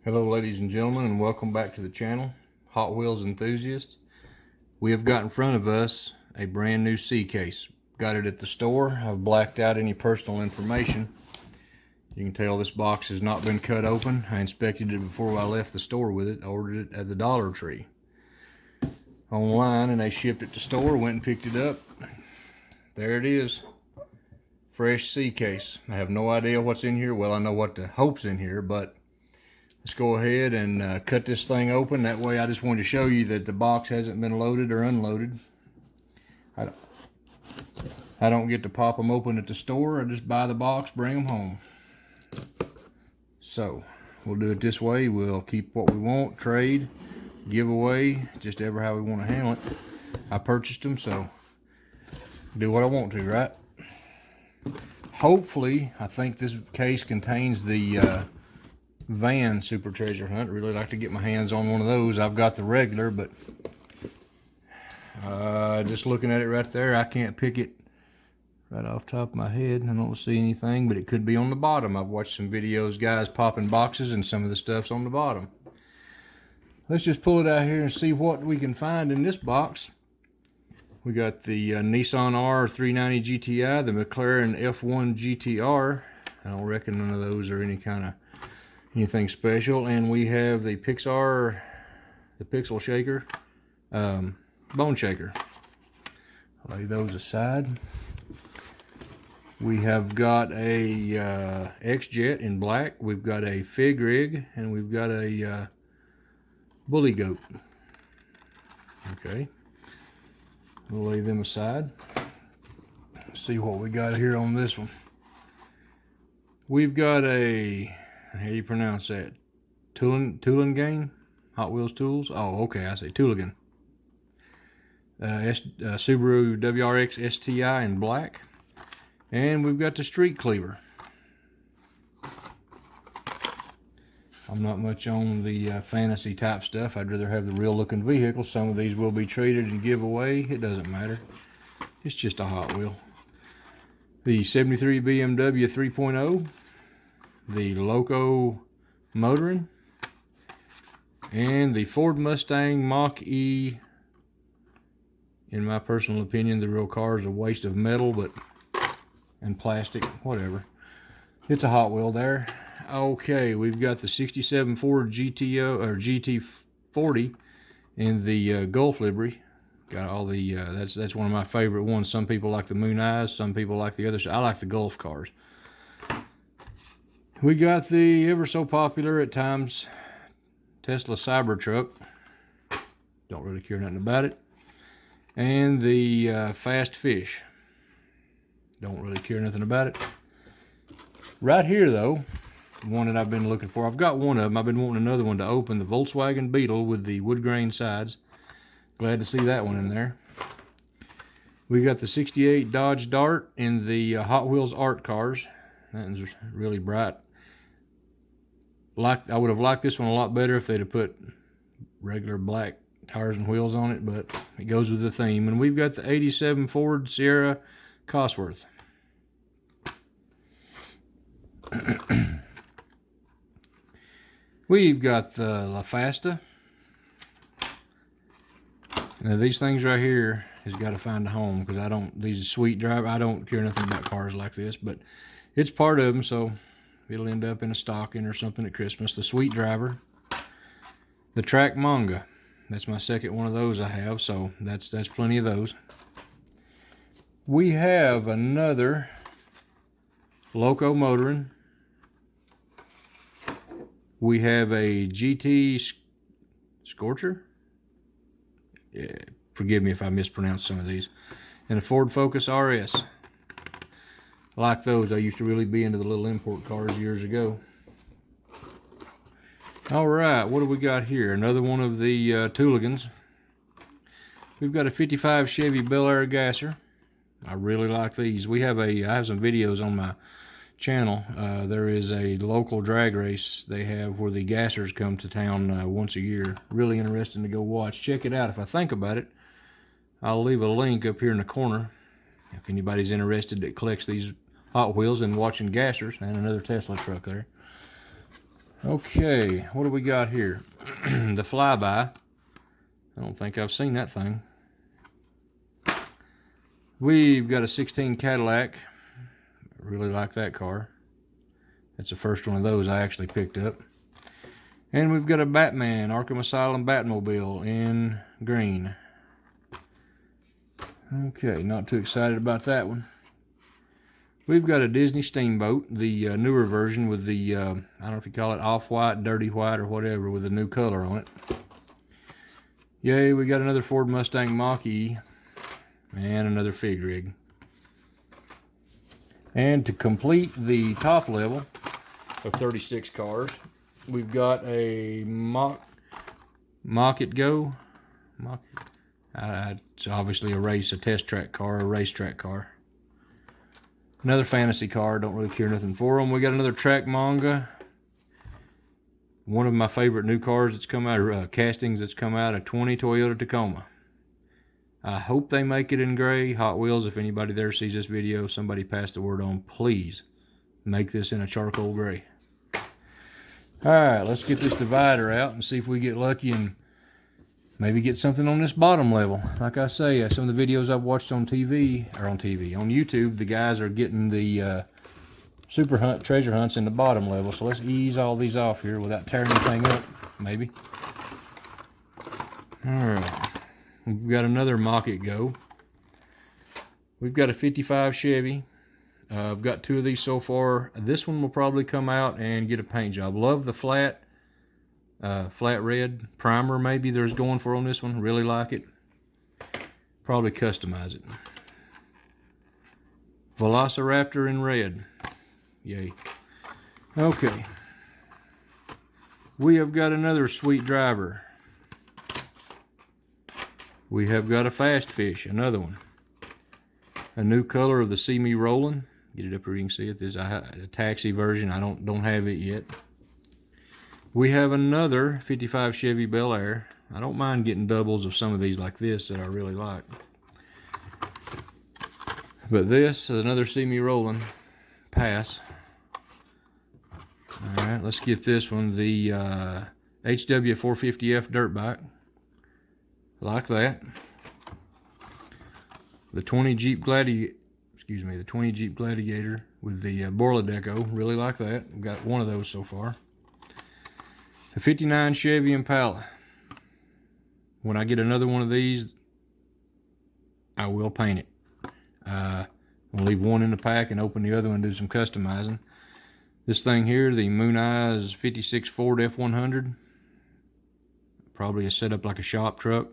Hello ladies and gentlemen, and welcome back to the channel, Hot Wheels Enthusiast. We have got in front of us a brand new C case. Got it at the store. I've blacked out any personal information. You can tell this box has not been cut open. I inspected it before I left the store with it. I ordered it at the Dollar Tree online, and they shipped it to store. Went and picked it up. There it is. Fresh C case. I have no idea what's in here. Well, I know what the hope's in here, but let's go ahead and cut this thing open. That way, I just wanted to show you that the box hasn't been loaded or unloaded. I don't get to pop them open at the store. I just buy the box, bring them home. So we'll do it this way. We'll keep what we want, trade, give away, just ever how we want to handle it. I purchased them, so do what I want to, right? Hopefully, I think this case contains the van super treasure hunt. Really like to get my hands on one of those. I've got the regular, but just looking at it right there, I can't pick it right off the top of my head. I don't see anything, but it could be on the bottom. I've watched some videos, guys popping boxes, and some of the stuff's on the bottom. Let's just pull it out here and see what we can find in this box. We got the Nissan R390 GTI, the McLaren F1 GTR. I don't reckon none of those are anything special. And we have the Pixar, the Pixel Shaker, Bone Shaker. I'll lay those aside. We have got a X-Jet in black. We've got a Fig Rig, and we've got a Bully Goat. Okay. We'll lay them aside. See what we got here on this one. We've got a, how do you pronounce that? Tooligan? Hot Wheels Tools? Oh, okay, I say Tooligan. Subaru Wrx STI in black. And we've got the Street Cleaver. I'm not much on the fantasy type stuff. I'd rather have the real looking vehicles. Some of these will be traded and give away. It doesn't matter. It's just a Hot Wheel. The 73 BMW 3.0. The Loco Motorin. And the Ford Mustang Mach-E. In my personal opinion, the real car is a waste of metal, and plastic, whatever. It's a Hot Wheel there. Okay, we've got the 67 Ford GTO or GT40 in the Gulf livery. Got all the that's one of my favorite ones. Some people like the Moon Eyes, some people like the others. I like the Gulf cars. We got the ever so popular at times Tesla Cybertruck. Don't really care nothing about it. And the Fast Fish. Don't really care nothing about it. Right here though, one that I've been looking for. I've got one of them. I've been wanting another one to open. The Volkswagen Beetle with the wood grain sides. Glad to see that one in there. We got the 68 Dodge Dart in the Hot Wheels Art Cars. That one's really bright. I would have liked this one a lot better if they'd have put regular black tires and wheels on it, but it goes with the theme. And we've got the 87 Ford Sierra Cosworth. We've got the La Fasta. Now these things right here has got to find a home, because these sweet driver, I don't care nothing about cars like this, but it's part of them, so it'll end up in a stocking or something at Christmas. The Sweet Driver. The Track Manga. That's my second one of those I have, so that's plenty of those. We have another Loco Motorin. We have a GT Scorcher. Yeah, forgive me if I mispronounce some of these. And a Ford Focus RS. I like those. I used to really be into the little import cars years ago. Alright, what do we got here? Another one of the Tooligans. We've got a 55 Chevy Bel Air Gasser. I really like these. I have some videos on my channel. There is a local drag race they have where the Gassers come to town once a year. Really interesting to go watch. Check it out. If I think about it, I'll leave a link up here in the corner if anybody's interested that collects these Hot Wheels and watching Gassers. And another Tesla truck there. Okay, what do we got here? The Flyby. I don't think I've seen that thing. We've got a 16 Cadillac. I really like that car. That's the first one of those I actually picked up. And we've got a Batman Arkham Asylum Batmobile in green. Okay, not too excited about that one. We've got a Disney Steamboat, the newer version with the, I don't know if you call it off-white, dirty white, or whatever, with a new color on it. Yay, we got another Ford Mustang Mach-E and another Fig rig. And to complete the top level of 36 cars, we've got a Mach-It Go. It's obviously a test track car, a racetrack car. Another fantasy car, don't really care nothing for them. We got another Track Manga. One of my favorite new cars that's come out, or castings that's come out, a 20 Toyota Tacoma. I hope they make it in gray. Hot Wheels, if anybody there sees this video, somebody pass the word on, please make this in a charcoal gray. Alright, let's get this divider out and see if we get lucky and maybe get something on this bottom level. Like I say, some of the videos I've watched on TV, on YouTube, the guys are getting the super hunt, treasure hunts in the bottom level. So let's ease all these off here without tearing anything up, maybe. Alright, we've got another Mach-It Go. We've got a 55 Chevy. I've got two of these so far. This one will probably come out and get a paint job. Love the flat red primer maybe there's going for on this one. Really like it. Probably customize it. Velociraptor in red. Yay. Okay. We have got another sweet driver. We have got a Fast Fish, another one. A new color of the See Me Rollin'. Get it up here, you can see it. There's a taxi version. I don't have it yet. We have another 55 Chevy Bel Air. I don't mind getting doubles of some of these like this that I really like. But this is another See Me Rollin'. Pass. Alright, let's get this one. The HW450F dirt bike. Like that. The 20 Jeep Gladiator with the Borla deco. Really like that. We've got one of those so far. The 59 Chevy Impala. When I get another one of these, I will paint it. I'll leave one in the pack and open the other one and do some customizing. This thing here, the Moon Eyes 56 Ford F100. Probably a setup like a shop truck.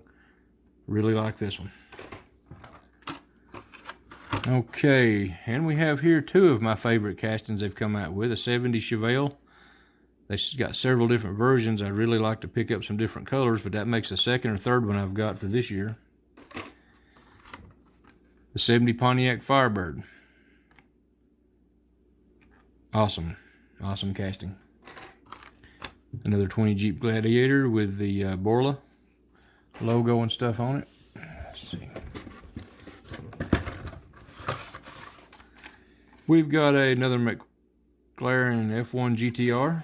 Really like this one. Okay, and we have here two of my favorite castings they've come out with. A 70 Chevelle. They've got several different versions. I'd really like to pick up some different colors, but that makes the second or third one I've got for this year. The 70 Pontiac Firebird. Awesome. Awesome casting. Another 20 Jeep Gladiator with the Borla logo and stuff on it. Let's see. We've got another McLaren F1 GTR.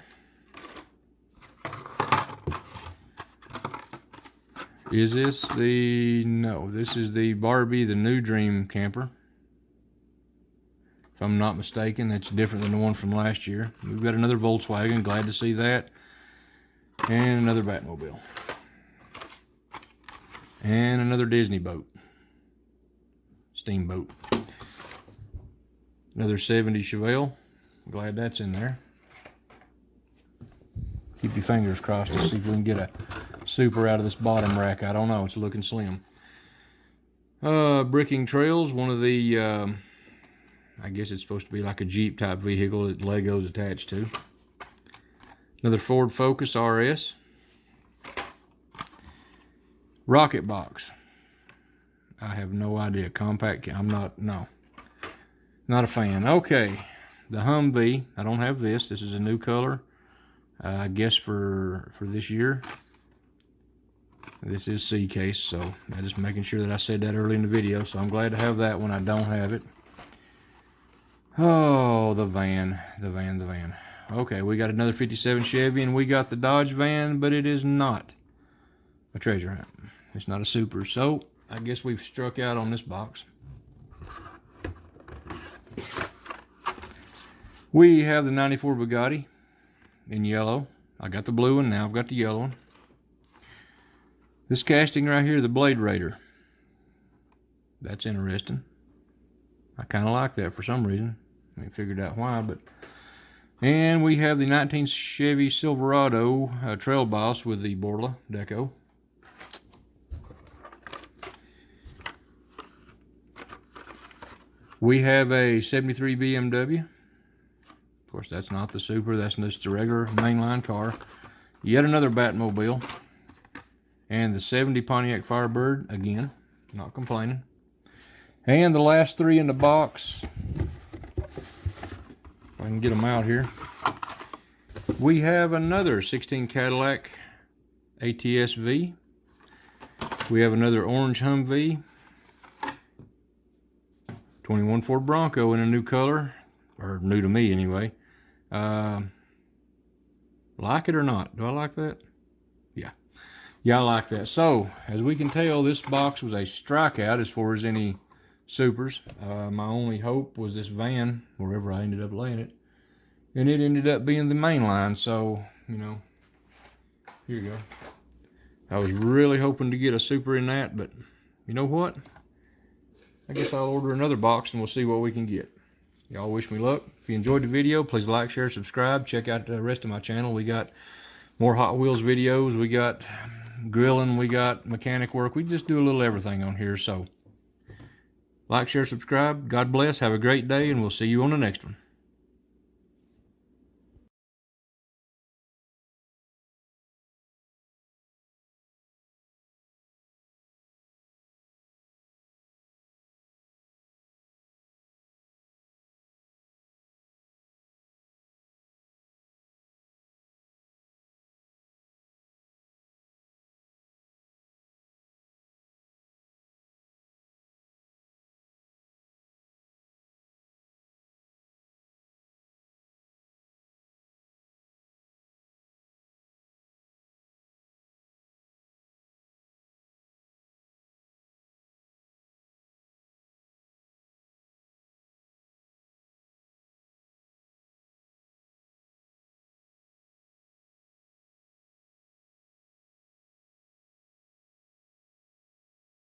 Is this the... No, this is the Barbie, the New Dream camper. If I'm not mistaken, that's different than the one from last year. We've got another Volkswagen, glad to see that. And another Batmobile. And another Disney boat. Steamboat. Another 70 Chevelle. Glad that's in there. Keep your fingers crossed to see if we can get a super out of this bottom rack. I don't know, it's looking slim. Bricking Trails, one of the, I guess it's supposed to be like a Jeep type vehicle that Lego's attached to. Another Ford Focus RS. Rocket Box. I have no idea. Compact, I'm not a fan. Okay, the Humvee. I don't have this. This is a new color. I guess for this year. This is C case, so I'm just making sure that I said that early in the video. So I'm glad to have that one. I don't have it. Oh, the van. Okay, we got another 57 Chevy, and we got the Dodge van, but it is not a treasure hunt. It's not a super, so I guess we've struck out on this box. We have the 94 Bugatti in yellow. I got the blue one, now I've got the yellow one. This casting right here, the Blade Raider. That's interesting. I kind of like that for some reason. I ain't figured out why, but... And we have the 19 Chevy Silverado Trail Boss with the Borla deco. We have a 73 BMW. Of course, that's not the Super. That's just a regular mainline car. Yet another Batmobile. And the 70 Pontiac Firebird. Again, not complaining. And the last three in the box. If I can get them out here. We have another 16 Cadillac ATS-V. We have another orange Humvee. 21 Ford Bronco in a new color, or new to me anyway. Like it or not? Do I like that? Yeah. Yeah, I like that. So, as we can tell, this box was a strikeout as far as any supers. My only hope was this van, wherever I ended up laying it. And it ended up being the main line, so, you know, here you go. I was really hoping to get a super in that, but you know what? I guess I'll order another box and we'll see what we can get. Y'all wish me luck. If you enjoyed the video, please like, share, subscribe. Check out the rest of my channel. We got more Hot Wheels videos. We got grilling. We got mechanic work. We just do a little everything on here. So like, share, subscribe. God bless. Have a great day, and we'll see you on the next one.